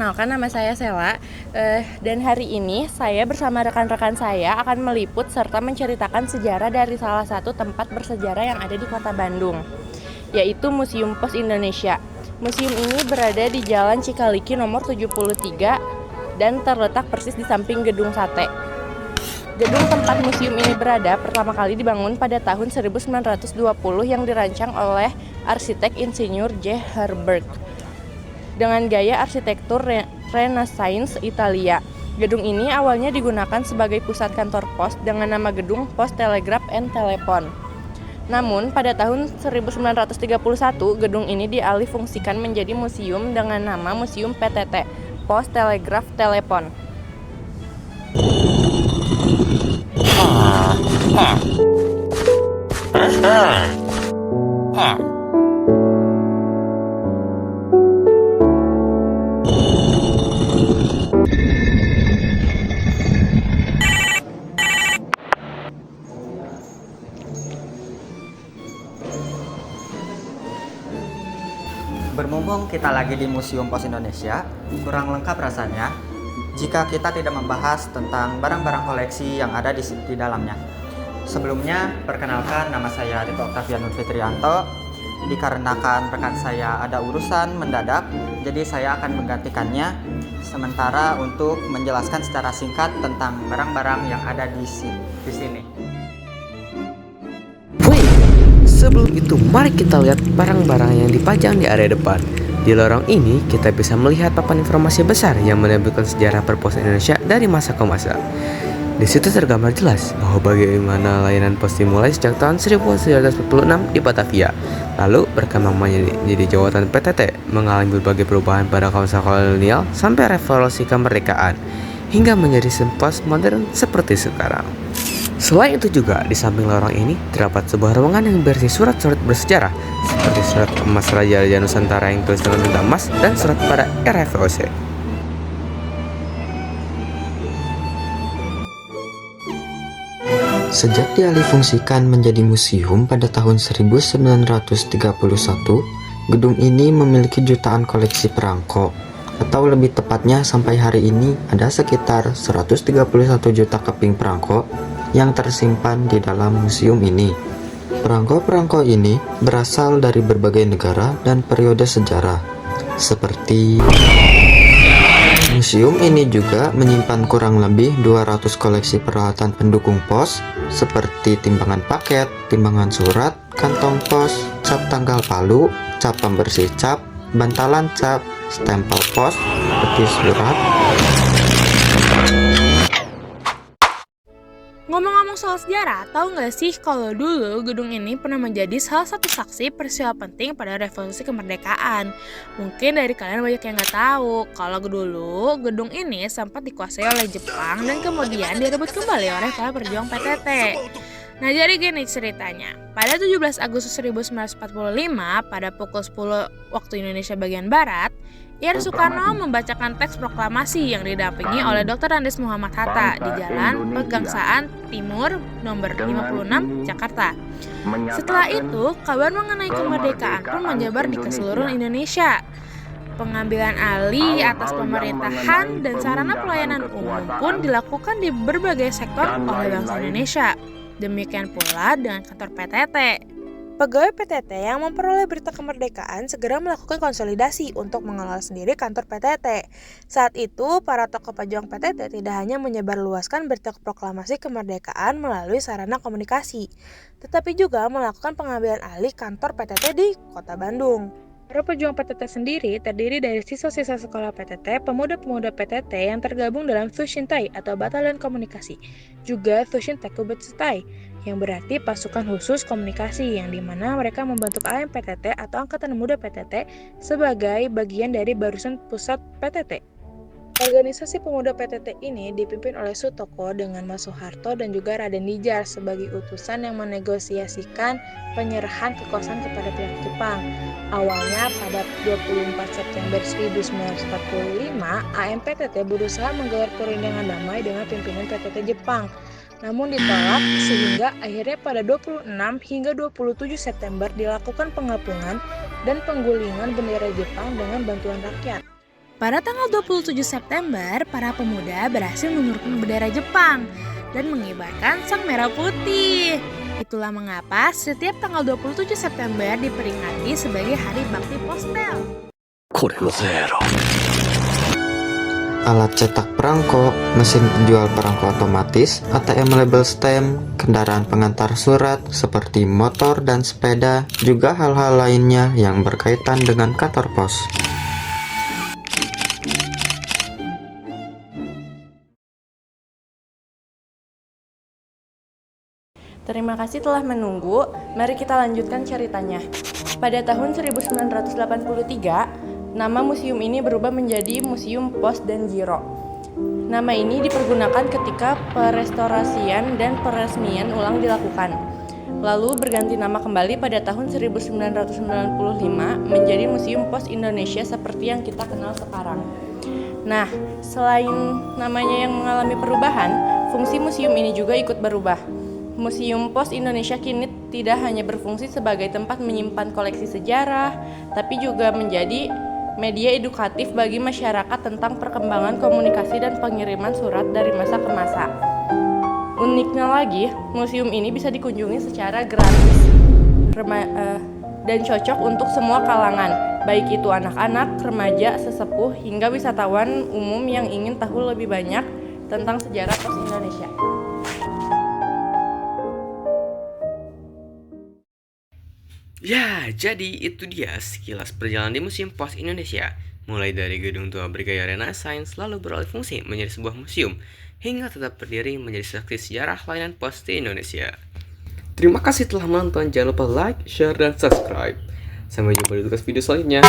perkenalkan nama saya Sela, dan hari ini saya bersama rekan-rekan saya akan meliput serta menceritakan sejarah dari salah satu tempat bersejarah yang ada di Kota Bandung, yaitu Museum Pos Indonesia. Museum ini berada di Jalan Cikaliki nomor 73 dan terletak persis di samping Gedung Sate. Gedung tempat museum ini berada pertama kali dibangun pada tahun 1920 yang dirancang oleh arsitek insinyur J. Herberg dengan gaya arsitektur Renaissance Italia. Gedung ini awalnya digunakan sebagai pusat kantor pos dengan nama Gedung Pos Telegraph and Telepon. Namun pada tahun 1931 gedung ini dialihfungsikan menjadi museum dengan nama Museum PTT, Pos Telegraf Telepon. Berhubung kita lagi di Museum Pos Indonesia, kurang lengkap rasanya jika kita tidak membahas tentang barang-barang koleksi yang ada di dalamnya. Sebelumnya, perkenalkan nama saya Rito Octavianus Fitrianto. Dikarenakan rekan saya ada urusan mendadak, jadi saya akan menggantikannya sementara untuk menjelaskan secara singkat tentang barang-barang yang ada di sini. Sebelum itu, mari kita lihat barang-barang yang dipajang di area depan. Di lorong ini, kita bisa melihat papan informasi besar yang menampilkan sejarah perpos Indonesia dari masa ke masa. Di situ tergambar jelas bahwa bagaimana layanan pos dimulai sejak tahun 1946 di Batavia, lalu berkembang menjadi jawatan PTT, mengalami berbagai perubahan pada masa kolonial sampai revolusi kemerdekaan, hingga menjadi pos modern seperti sekarang. Selain itu juga, di samping lorong ini terdapat sebuah ruangan yang berisi surat-surat bersejarah seperti surat emas Raja Nusantara yang tulis dengan tinta emas dan surat pada era VOC. Sejak dialihfungsikan menjadi museum pada tahun 1931, gedung ini memiliki jutaan koleksi perangko, atau lebih tepatnya sampai hari ini ada sekitar 131 juta keping perangko yang tersimpan di dalam museum ini. Perangko-perangko ini berasal dari berbagai negara dan periode sejarah, seperti museum ini juga menyimpan kurang lebih 200 koleksi peralatan pendukung pos seperti timbangan paket, timbangan surat, kantong pos, cap tanggal palu, cap pembersih cap, bantalan cap, stempel pos, peti surat. Ngomong-ngomong soal sejarah, tahu nggak sih kalau dulu gedung ini pernah menjadi salah satu saksi peristiwa penting pada revolusi kemerdekaan? Mungkin dari kalian banyak yang nggak tahu kalau dulu gedung ini sempat dikuasai oleh Jepang dan kemudian direbut kembali oleh para pejuang PTT. Nah, jadi gini ceritanya. Pada 17 Agustus 1945, pada pukul 10 waktu Indonesia bagian Barat, Ir Soekarno membacakan teks proklamasi yang didampingi oleh Dr. Andes Muhammad Hatta di Jalan Pegangsaan Timur nomor 56, Jakarta. Setelah itu, kabar mengenai kemerdekaan pun menyebar di keseluruhan Indonesia. Pengambilan alih atas pemerintahan dan sarana pelayanan umum pun dilakukan di berbagai sektor oleh bangsa Indonesia. Demikian pula dengan kantor PTT. Pegawai PTT yang memperoleh berita kemerdekaan segera melakukan konsolidasi untuk mengelola sendiri kantor PTT. Saat itu, para tokoh pejuang PTT tidak hanya menyebarluaskan berita proklamasi kemerdekaan melalui sarana komunikasi, tetapi juga melakukan pengambilan alih kantor PTT di Kota Bandung. Para pejuang PTT sendiri terdiri dari siswa-siswa sekolah PTT, pemuda-pemuda PTT yang tergabung dalam Sushintai atau Batalion Komunikasi, juga Sushintekubetsutai, yang berarti pasukan khusus komunikasi, yang dimana mereka membentuk AMPTT atau Angkatan Muda PTT sebagai bagian dari Barisan Pusat PTT. Organisasi pemuda PTT ini dipimpin oleh Sutoko dengan Mas Soeharto dan juga Raden Nijar sebagai utusan yang menegosiasikan penyerahan kekuasaan kepada pihak Jepang. Awalnya pada 24 September 1945, AMPTT berusaha menggelar perundingan damai dengan pimpinan PTT Jepang. Namun ditolak sehingga akhirnya pada 26 hingga 27 September dilakukan pengapungan dan penggulingan bendera Jepang dengan bantuan rakyat. Pada tanggal 27 September, para pemuda berhasil menurunkan bendera Jepang dan mengibarkan sang merah putih. Itulah mengapa setiap tanggal 27 September diperingati sebagai Hari Bakti Postel. Alat cetak perangko, mesin penjual perangko otomatis, ATM label stamp, kendaraan pengantar surat seperti motor dan sepeda, juga hal-hal lainnya yang berkaitan dengan kantor pos. Terima kasih telah menunggu, mari kita lanjutkan ceritanya. Pada tahun 1983, nama museum ini berubah menjadi Museum Pos dan Giro. Nama ini dipergunakan ketika perestorasian dan peresmian ulang dilakukan. Lalu berganti nama kembali pada tahun 1995 menjadi Museum Pos Indonesia seperti yang kita kenal sekarang. Nah, selain namanya yang mengalami perubahan, fungsi museum ini juga ikut berubah. Museum Pos Indonesia kini tidak hanya berfungsi sebagai tempat menyimpan koleksi sejarah, tapi juga menjadi media edukatif bagi masyarakat tentang perkembangan komunikasi dan pengiriman surat dari masa ke masa. Uniknya lagi, museum ini bisa dikunjungi secara gratis dan cocok untuk semua kalangan, baik itu anak-anak, remaja, sesepuh, hingga wisatawan umum yang ingin tahu lebih banyak tentang sejarah pos Indonesia. Ya, jadi itu dia sekilas perjalanan di Museum Pos Indonesia. Mulai dari gedung tua bergaya Renaissance, lalu beralih fungsi menjadi sebuah museum, hingga tetap berdiri menjadi saksi sejarah layanan pos di Indonesia. Terima kasih telah menonton, jangan lupa like, share, dan subscribe. Sampai jumpa di tugas video selanjutnya.